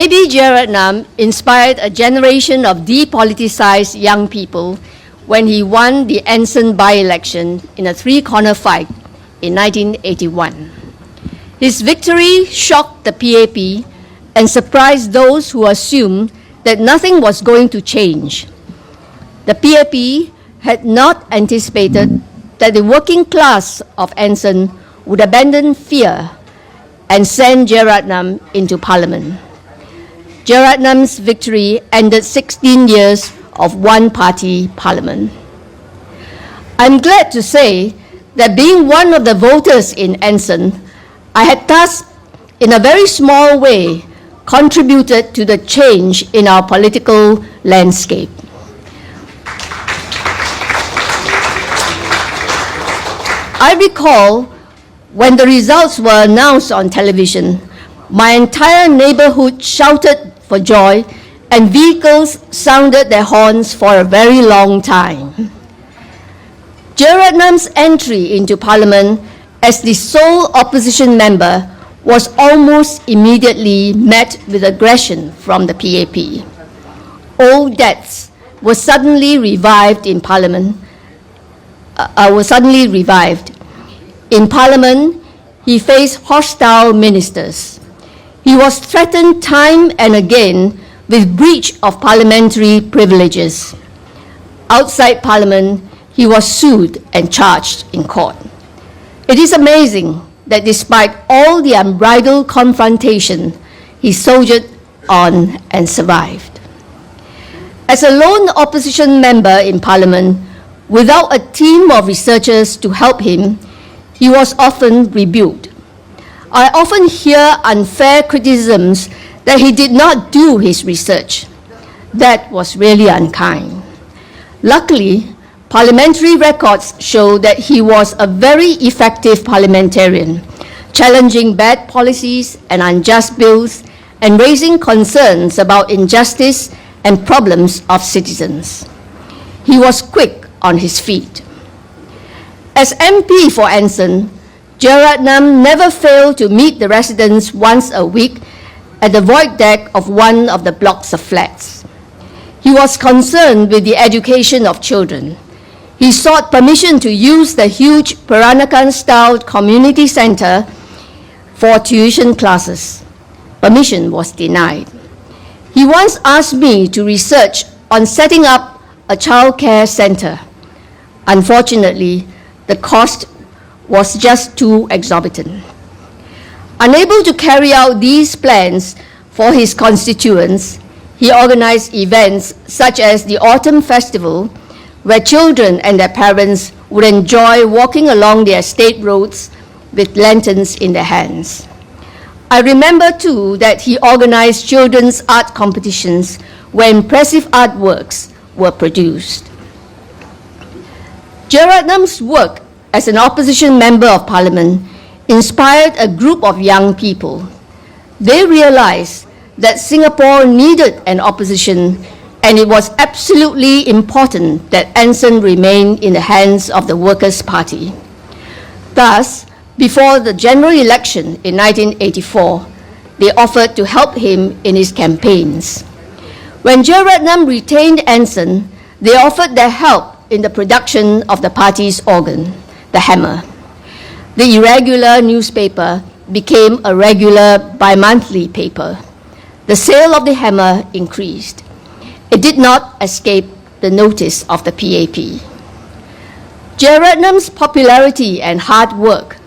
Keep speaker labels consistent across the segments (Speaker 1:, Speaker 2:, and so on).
Speaker 1: J B Jeyaretnam inspired a generation of depoliticized young people when he won the Anson by-election in a three-corner fight in 1981. His victory shocked the PAP and surprised those who assumed that nothing was going to change. The PAP had not anticipated that the working class of Anson would abandon fear and send Jeyaretnam into Parliament. Jeyaretnam's victory ended 16 years of one-party Parliament. I'm glad to say that being one of the voters in Anson, I had thus, in a very small way, contributed to the change in our political landscape. I recall when the results were announced on television, my entire neighborhood shouted for joy and vehicles sounded their horns for a very long time. Jeyaretnam's entry into Parliament as the sole opposition member was almost immediately met with aggression from the PAP. Old debts were suddenly revived in Parliament. In Parliament, he faced hostile ministers. He was threatened time and again with breach of parliamentary privileges. Outside Parliament, he was sued and charged in court. It is amazing that despite all the unbridled confrontation, he soldiered on and survived. As a lone opposition member in Parliament, without a team of researchers to help him, he was often rebuked. I often hear unfair criticisms that he did not do his research. That was really unkind. Luckily, parliamentary records show that he was a very effective parliamentarian, challenging bad policies and unjust bills and raising concerns about injustice and problems of citizens. He was quick on his feet. As MP for Anson, Jeyaretnam never failed to meet the residents once a week at the void deck of one of the blocks of flats. He was concerned with the education of children. He sought permission to use the huge Peranakan-style community center for tuition classes. Permission was denied. He once asked me to research on setting up a child care center. Unfortunately, the cost was just too exorbitant. Unable to carry out these plans for his constituents, he organized events such as the Autumn Festival, where children and their parents would enjoy walking along their state roads with lanterns in their hands. I remember too that he organized children's art competitions where impressive artworks were produced. Jeyaretnam's work as an opposition member of Parliament inspired a group of young people. They realized that Singapore needed an opposition, and it was absolutely important that Anson remain in the hands of the Workers' Party. Thus, before the general election in 1984, they offered to help him in his campaigns. When Jeyaretnam retained Anson, they offered their help in the production of the party's organ, the Hammer. The irregular newspaper became a regular bi-monthly paper. The sale of the Hammer increased. It did not escape the notice of the PAP. Jeyaretnam's popularity and hard work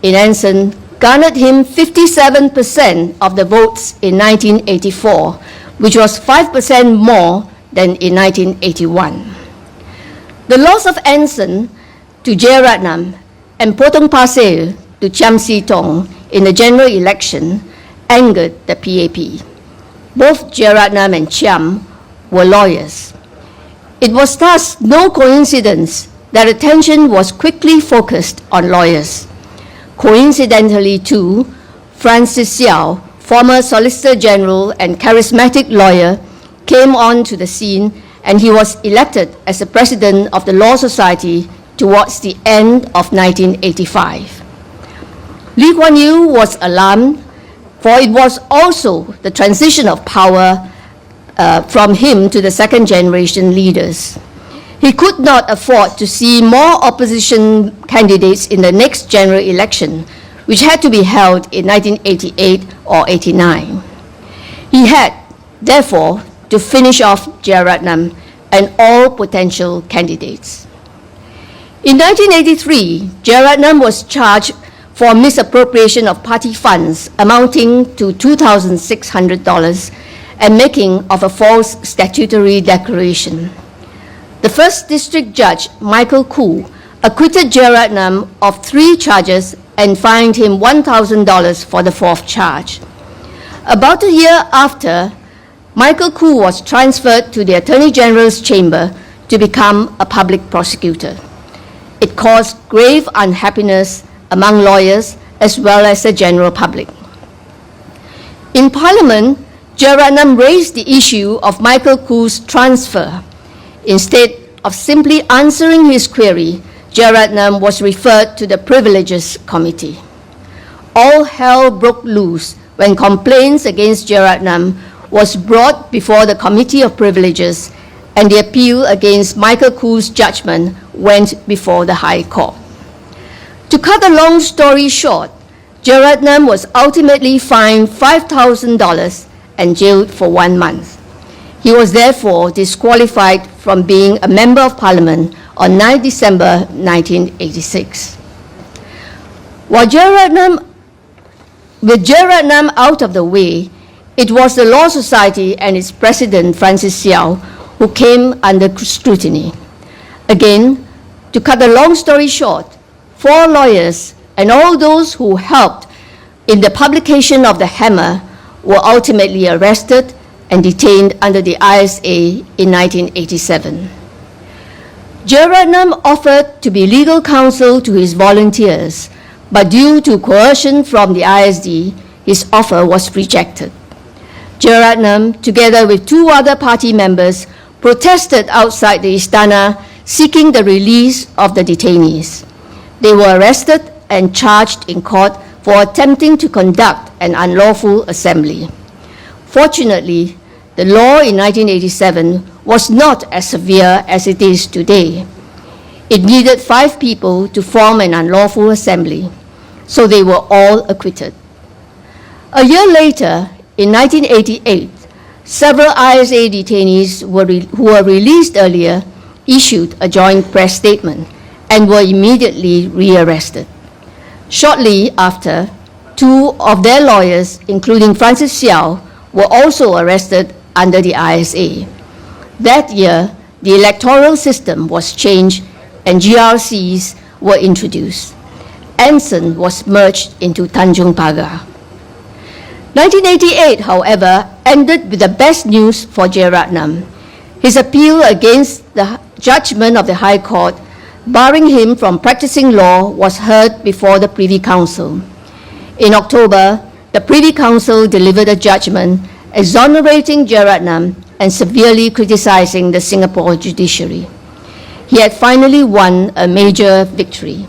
Speaker 1: in Anson garnered him 57% of the votes in 1984, which was 5% more than in 1981. The loss of Anson to Jeyaretnam and Potong Pasir to Chiam See Tong in the general election angered the PAP. Both Jeyaretnam and Chiam were lawyers. It was thus no coincidence that attention was quickly focused on lawyers. Coincidentally too, Francis Xiao, former Solicitor General and charismatic lawyer, came onto the scene, and he was elected as the president of the Law Society towards the end of 1985. Lee Kuan Yew was alarmed, for it was also the transition of power from him to the second generation leaders. He could not afford to see more opposition candidates in the next general election, which had to be held in 1988 or 89. He had, therefore, to finish off Jeyaretnam and all potential candidates. In 1983, Jeyaretnam was charged for misappropriation of party funds amounting to $2,600 and making of a false statutory declaration. The first district judge, Michael Koo, acquitted Jeyaretnam of 3 charges and fined him $1,000 for the 4th charge. About a year after, Michael Koo was transferred to the Attorney General's chamber to become a public prosecutor. It caused grave unhappiness among lawyers as well as the general public. In Parliament, Jeyaretnam raised the issue of Michael Koo's transfer. Instead of simply answering his query, Jeyaretnam was referred to the Privileges Committee. All hell broke loose when complaints against Jeyaretnam was brought before the Committee of Privileges, and the appeal against Michael Koo's judgment went before the High Court. To cut a long story short, Jeyaretnam was ultimately fined $5,000 and jailed for 1 month. He was therefore disqualified from being a Member of Parliament on 9 December 1986. With Jeyaretnam out of the way, it was the Law Society and its president, Francis Seow, who came under scrutiny. Again, to cut a long story short, 4 lawyers and all those who helped in the publication of the Hammer were ultimately arrested and detained under the ISA in 1987. Jeyaretnam offered to be legal counsel to his volunteers, but due to coercion from the ISD, his offer was rejected. Jeyaretnam, together with 2 other party members, protested outside the Istana seeking the release of the detainees. They were arrested and charged in court for attempting to conduct an unlawful assembly. Fortunately, the law in 1987 was not as severe as it is today. It needed 5 people to form an unlawful assembly, so they were all acquitted. A year later, in 1988, several ISA detainees who were released earlier issued a joint press statement and were immediately rearrested. Shortly after, 2 of their lawyers, including Francis Seow, were also arrested under the ISA. That year, the electoral system was changed and GRCs were introduced. Anson was merged into Tanjung Pagar. 1988, however, ended with the best news for Jeyaretnam. His appeal against the judgment of the High Court barring him from practicing law was heard before the Privy Council. In October, the Privy Council delivered a judgment exonerating Jeyaretnam and severely criticizing the Singapore judiciary. He had finally won a major victory.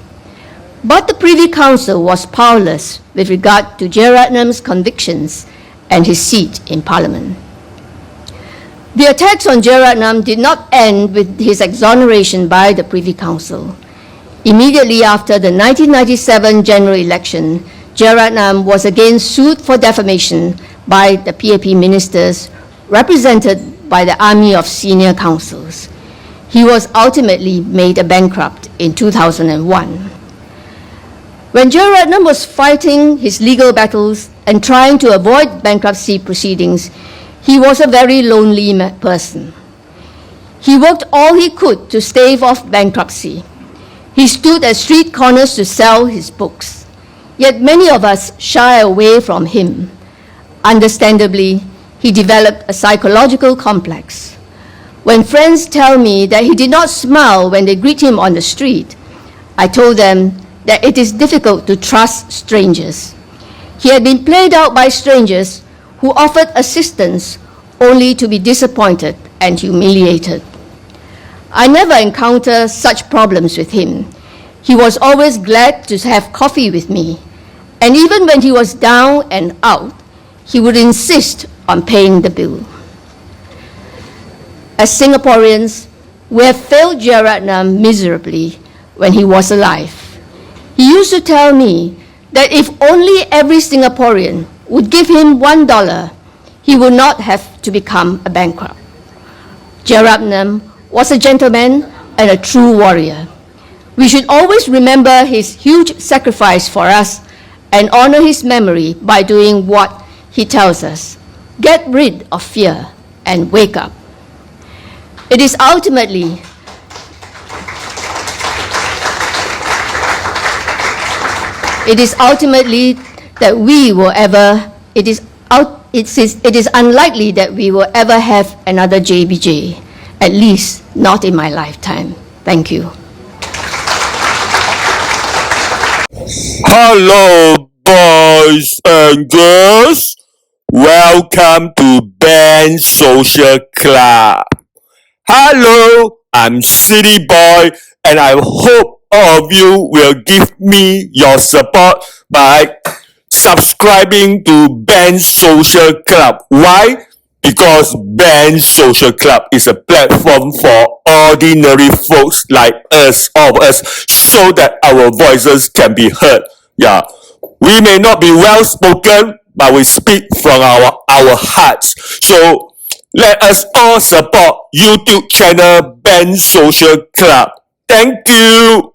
Speaker 1: But the Privy Council was powerless with regard to Jeyaretnam's convictions and his seat in Parliament. The attacks on Jeyaretnam did not end with his exoneration by the Privy Council. Immediately after the 1997 general election, Jeyaretnam was again sued for defamation by the PAP ministers, represented by the army of senior counsels. He was ultimately made a bankrupt in 2001. When Jeyaretnam was fighting his legal battles and trying to avoid bankruptcy proceedings, he was a very lonely person. He worked all he could to stave off bankruptcy. He stood at street corners to sell his books. Yet many of us shy away from him. Understandably, he developed a psychological complex. When friends tell me that he did not smile when they greet him on the street, I told them that it is difficult to trust strangers. He had been played out by strangers who offered assistance only to be disappointed and humiliated. I never encountered such problems with him. He was always glad to have coffee with me. And even when he was down and out, he would insist on paying the bill. As Singaporeans, we have failed Jeyaretnam miserably when he was alive. He used to tell me that if only every Singaporean would give him $1, he would not have to become a bankrupt. Jeyaretnam was a gentleman and a true warrior. We should always remember his huge sacrifice for us and honor his memory by doing what he tells us. Get rid of fear and wake up. It is ultimately that we will ever, it is unlikely that we will ever have another JBJ, at least not in my lifetime. Thank you.
Speaker 2: Hello, boys and girls. Welcome to Ben Social Club. Hello, I'm City Boy, and I hope all of you will give me your support by subscribing to Ben Social Club. Why? Because Ben Social Club is a platform for ordinary folks like us, all of us, so that our voices can be heard. Yeah, we may not be well spoken, but we speak from our hearts. So let us all support YouTube channel Ben Social Club. Thank you.